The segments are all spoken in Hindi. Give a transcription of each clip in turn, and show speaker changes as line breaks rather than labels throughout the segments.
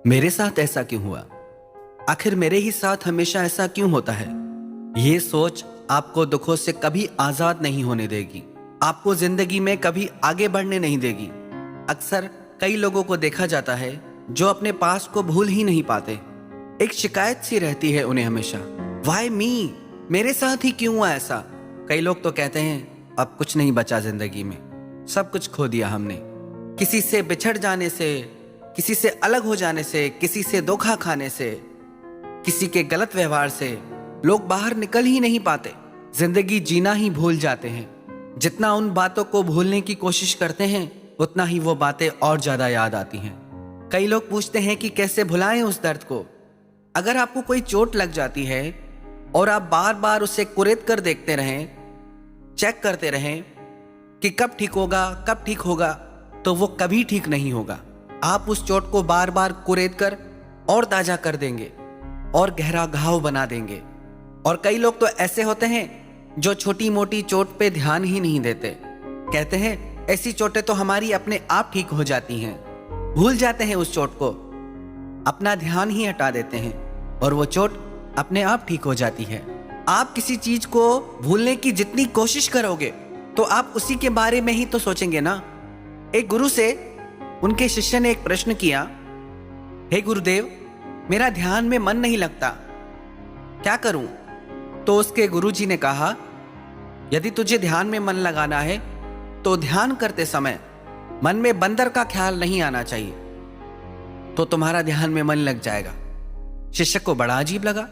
मेरे साथ ऐसा क्यों हुआ? आखिर मेरे ही साथ हमेशा ऐसा क्यों होता है? ये सोच आपको दुखों से कभी आजाद नहीं होने देगी, आपको जिंदगी में कभी आगे बढ़ने नहीं देगी। अक्सर कई लोगों को देखा जाता है जो अपने पास को भूल ही नहीं पाते। एक शिकायत सी रहती है उन्हें हमेशा, वाई मी, मेरे साथ ही क्यों हुआ ऐसा। कई लोग तो कहते हैं अब कुछ नहीं बचा जिंदगी में, सब कुछ खो दिया हमने। किसी से बिछड़ जाने से, किसी से अलग हो जाने से, किसी से धोखा खाने से, किसी के गलत व्यवहार से लोग बाहर निकल ही नहीं पाते, जिंदगी जीना ही भूल जाते हैं। जितना उन बातों को भूलने की कोशिश करते हैं उतना ही वो बातें और ज्यादा याद आती हैं। कई लोग पूछते हैं कि कैसे भुलाएं उस दर्द को। अगर आपको कोई चोट लग जाती है और आप बार बार उसे कुरेद कर देखते रहें, चेक करते रहें कि कब ठीक होगा कब ठीक होगा, तो वो कभी ठीक नहीं होगा। आप उस चोट को बार बार कुरेद कर और ताजा कर देंगे और गहरा घाव बना देंगे। और कई लोग तो ऐसे होते हैं जो छोटी मोटी चोट पे ध्यान ही नहीं देते, कहते हैं ऐसी चोटें तो हमारी अपने आप ठीक हो जाती हैं, भूल जाते हैं उस चोट को, अपना ध्यान ही हटा देते हैं और वो चोट अपने आप ठीक हो जाती है। आप किसी चीज को भूलने की जितनी कोशिश करोगे तो आप उसी के बारे में ही तो सोचेंगे ना। एक गुरु से उनके शिष्य ने एक प्रश्न किया, हे गुरुदेव, मेरा ध्यान में मन नहीं लगता, क्या करूं? तो उसके गुरुजी ने कहा, यदि तुझे ध्यान में मन लगाना है तो ध्यान करते समय मन में बंदर का ख्याल नहीं आना चाहिए, तो तुम्हारा ध्यान में मन लग जाएगा। शिष्य को बड़ा अजीब लगा,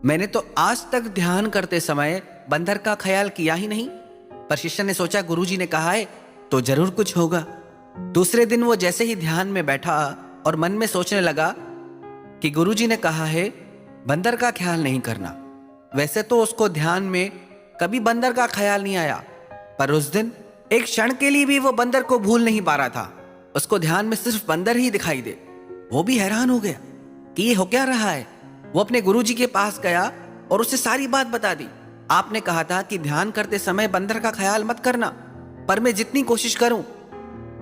मैंने तो आज तक ध्यान करते समय बंदर का ख्याल किया ही नहीं। पर शिष्य ने सोचा गुरुजी ने कहा है तो जरूर कुछ होगा। दूसरे दिन वो जैसे ही ध्यान में बैठा और मन में सोचने लगा कि गुरुजी ने कहा है बंदर का ख्याल नहीं करना। वैसे तो उसको ध्यान में कभी बंदर का ख्याल नहीं आया, पर उस दिन एक क्षण के लिए भी वो बंदर को भूल नहीं पा रहा था। उसको ध्यान में सिर्फ बंदर ही दिखाई दे। वो भी हैरान हो गया कि ये हो क्या रहा है। वो अपने गुरुजी के पास गया और उसे सारी बात बता दी। आपने कहा था कि ध्यान करते समय बंदर का ख्याल मत करना, पर मैं जितनी कोशिश करूं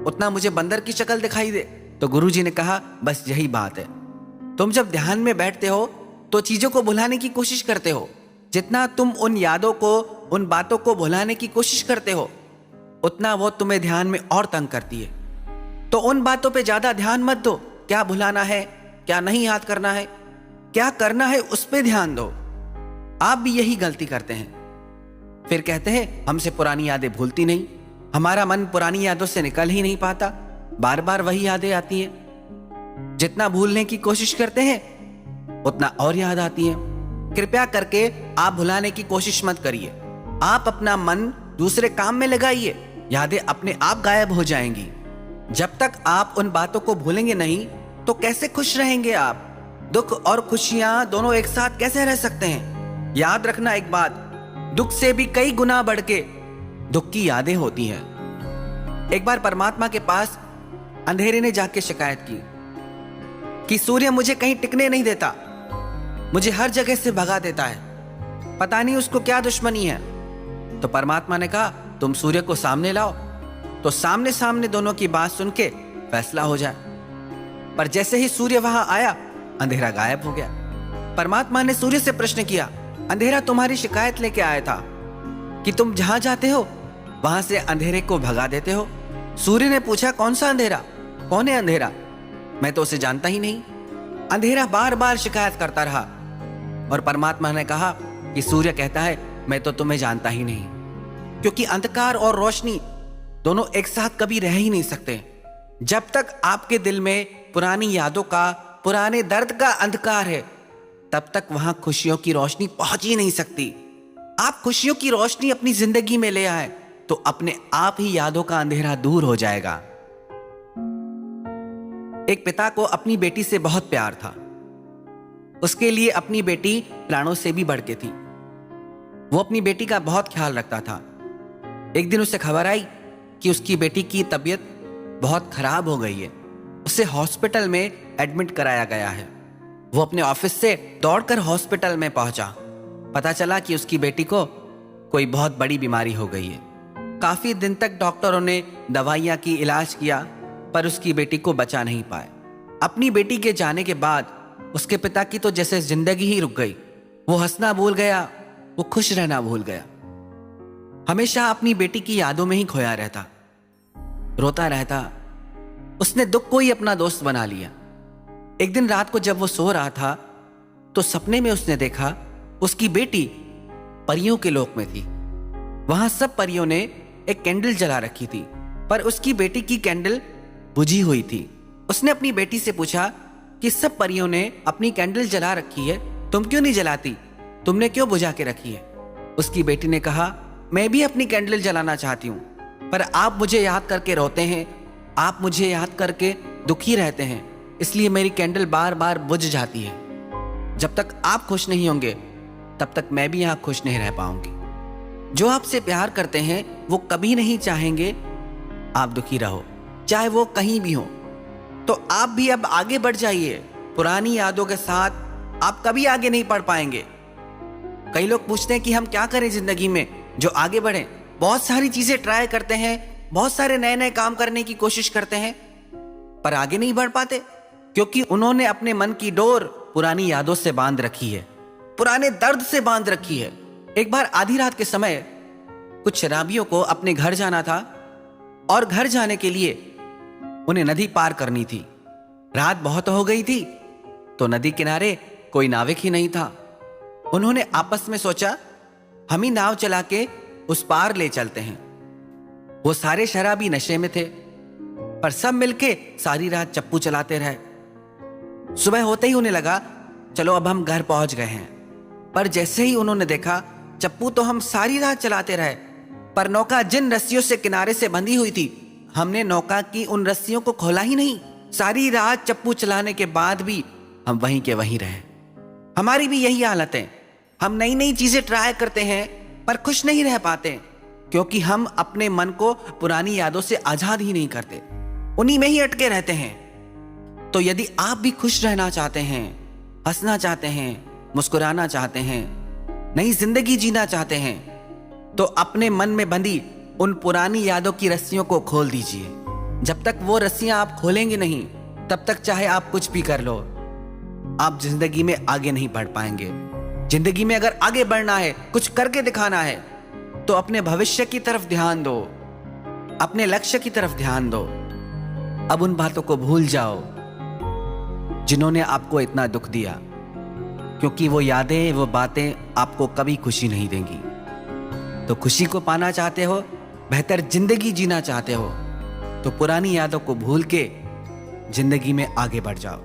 उतना मुझे बंदर की शक्ल दिखाई दे। तो गुरुजी ने कहा, बस यही बात है, तुम जब ध्यान में बैठते हो तो चीजों को भुलाने की कोशिश करते हो। जितना तुम उन यादों को, उन बातों को भुलाने की कोशिश करते हो उतना वो तुम्हें ध्यान में और तंग करती है। तो उन बातों पे ज्यादा ध्यान मत दो, क्या भुलाना है, क्या नहीं याद करना है, क्या करना है उस पे ध्यान दो। आप भी यही गलती करते हैं। फिर कहते हैं हमसे पुरानी यादें भूलती नहीं, हमारा मन पुरानी यादों से निकल ही नहीं पाता, बार बार वही यादें आती हैं। जितना भूलने की कोशिश करते हैं उतना और याद आती हैं। कृपया करके आप भुलाने की कोशिश मत करिए, आप अपना मन दूसरे काम में लगाइए, यादें अपने आप गायब हो जाएंगी। जब तक आप उन बातों को भूलेंगे नहीं तो कैसे खुश रहेंगे आप? दुख और खुशियां दोनों एक साथ कैसे रह सकते हैं? याद रखना एक बात, दुख से भी कई गुना बढ़ के दुख की यादें होती हैं। एक बार परमात्मा के पास अंधेरे ने जाके शिकायत की कि सूर्य मुझे कहीं टिकने नहीं देता, मुझे हर जगह से भगा देता है, पता नहीं उसको क्या दुश्मनी है। तो परमात्मा ने कहा तुम सूर्य को सामने लाओ, तो सामने सामने दोनों की बात सुन के फैसला हो जाए। पर जैसे ही सूर्य वहां आया अंधेरा गायब हो गया। परमात्मा ने सूर्य से प्रश्न किया, अंधेरा तुम्हारी शिकायत लेके आया था कि तुम जहां जाते हो वहां से अंधेरे को भगा देते हो। सूर्य ने पूछा कौन सा अंधेरा, कौन है अंधेरा, मैं तो उसे जानता ही नहीं। अंधेरा बार बार शिकायत करता रहा और परमात्मा ने कहा कि सूर्य कहता है मैं तो तुम्हें जानता ही नहीं, क्योंकि अंधकार और रोशनी दोनों एक साथ कभी रह ही नहीं सकते। जब तक आपके दिल में पुरानी यादों का, पुराने दर्द का अंधकार है तब तक वहां खुशियों की रोशनी पहुंच ही नहीं सकती। आप खुशियों की रोशनी अपनी जिंदगी में ले आए तो अपने आप ही यादों का अंधेरा दूर हो जाएगा। एक पिता को अपनी बेटी से बहुत प्यार था, उसके लिए अपनी बेटी प्राणों से भी बढ़ के थी। वो अपनी बेटी का बहुत ख्याल रखता था। एक दिन उसे खबर आई कि उसकी बेटी की तबीयत बहुत खराब हो गई है, उसे हॉस्पिटल में एडमिट कराया गया है। वो अपने ऑफिस से दौड़कर हॉस्पिटल में पहुंचा। पता चला कि उसकी बेटी को कोई बहुत बड़ी बीमारी हो गई है। काफी दिन तक डॉक्टरों ने दवाइयां की, इलाज किया, पर उसकी बेटी को बचा नहीं पाए। अपनी बेटी के जाने के बाद उसके पिता की तो जैसे जिंदगी ही रुक गई। वो हंसना भूल गया, वो खुश रहना भूल गया। हमेशा अपनी बेटी की यादों में ही खोया रहता, रोता रहता। उसने दुख को ही अपना दोस्त बना लिया। एक दिन रात को जब वो सो रहा था तो सपने में उसने देखा उसकी बेटी परियों के लोक में थी। वहां सब परियों ने एक कैंडल जला रखी थी, पर उसकी बेटी की कैंडल बुझी हुई थी। उसने अपनी बेटी से पूछा कि सब परियों ने अपनी कैंडल जला रखी है, तुम क्यों नहीं जलाती? तुमने क्यों बुझा के रखी है? उसकी बेटी ने कहा, मैं भी अपनी कैंडल जलाना चाहती हूँ, पर आप मुझे याद करके रोते हैं, आप मुझे याद करके दुखी रहते हैं, इसलिए मेरी कैंडल बार बार बुझ जाती है। जब तक आप खुश नहीं होंगे तब तक मैं भी यहाँ खुश नहीं रह पाऊंगी। जो आपसे प्यार करते हैं वो कभी नहीं चाहेंगे आप दुखी रहो, चाहे वो कहीं भी हो। तो आप भी अब आगे बढ़ जाइए। पुरानी यादों के साथ आप कभी आगे नहीं बढ़ पाएंगे। कई लोग पूछते हैं कि हम क्या करें जिंदगी में जो आगे बढ़ें। बहुत सारी चीजें ट्राई करते हैं, बहुत सारे नए नए काम करने की कोशिश करते हैं, पर आगे नहीं बढ़ पाते, क्योंकि उन्होंने अपने मन की डोर पुरानी यादों से बांध रखी है, पुराने दर्द से बांध रखी है। एक बार आधी रात के समय कुछ शराबियों को अपने घर जाना था और घर जाने के लिए उन्हें नदी पार करनी थी। रात बहुत हो गई थी तो नदी किनारे कोई नाविक ही नहीं था। उन्होंने आपस में सोचा, हम ही नाव चला के उस पार ले चलते हैं। वो सारे शराबी नशे में थे, पर सब मिलके सारी रात चप्पू चलाते रहे। सुबह होते ही उन्हें लगा, चलो अब हम घर पहुंच गए हैं। पर जैसे ही उन्होंने देखा, चप्पू तो हम सारी रात चलाते रहे, पर नौका जिन रस्सियों से किनारे से बंधी हुई थी, हमने नौका की उन रस्सियों को खोला ही नहीं। सारी रात चप्पू चलाने के बाद भी हम वहीं के वहीं रहे। हमारी भी यही हालत है। हम नई नई चीजें ट्राई करते हैं पर खुश नहीं रह पाते, क्योंकि हम अपने मन को पुरानी यादों से आजाद ही नहीं करते, उन्हीं में ही अटके रहते हैं। तो यदि आप भी खुश रहना चाहते हैं, हंसना चाहते हैं, मुस्कुराना चाहते हैं, नई जिंदगी जीना चाहते हैं, तो अपने मन में बंधी उन पुरानी यादों की रस्सियों को खोल दीजिए। जब तक वो रस्सियां आप खोलेंगे नहीं, तब तक चाहे आप कुछ भी कर लो, आप जिंदगी में आगे नहीं बढ़ पाएंगे। जिंदगी में अगर आगे बढ़ना है, कुछ करके दिखाना है, तो अपने भविष्य की तरफ ध्यान दो, अपने लक्ष्य की तरफ ध्यान दो। अब उन बातों को भूल जाओ जिन्होंने आपको इतना दुख दिया, क्योंकि वो यादें, वो बातें आपको कभी खुशी नहीं देंगी। तो खुशी को पाना चाहते हो, बेहतर जिंदगी जीना चाहते हो, तो पुरानी यादों को भूल के जिंदगी में आगे बढ़ जाओ।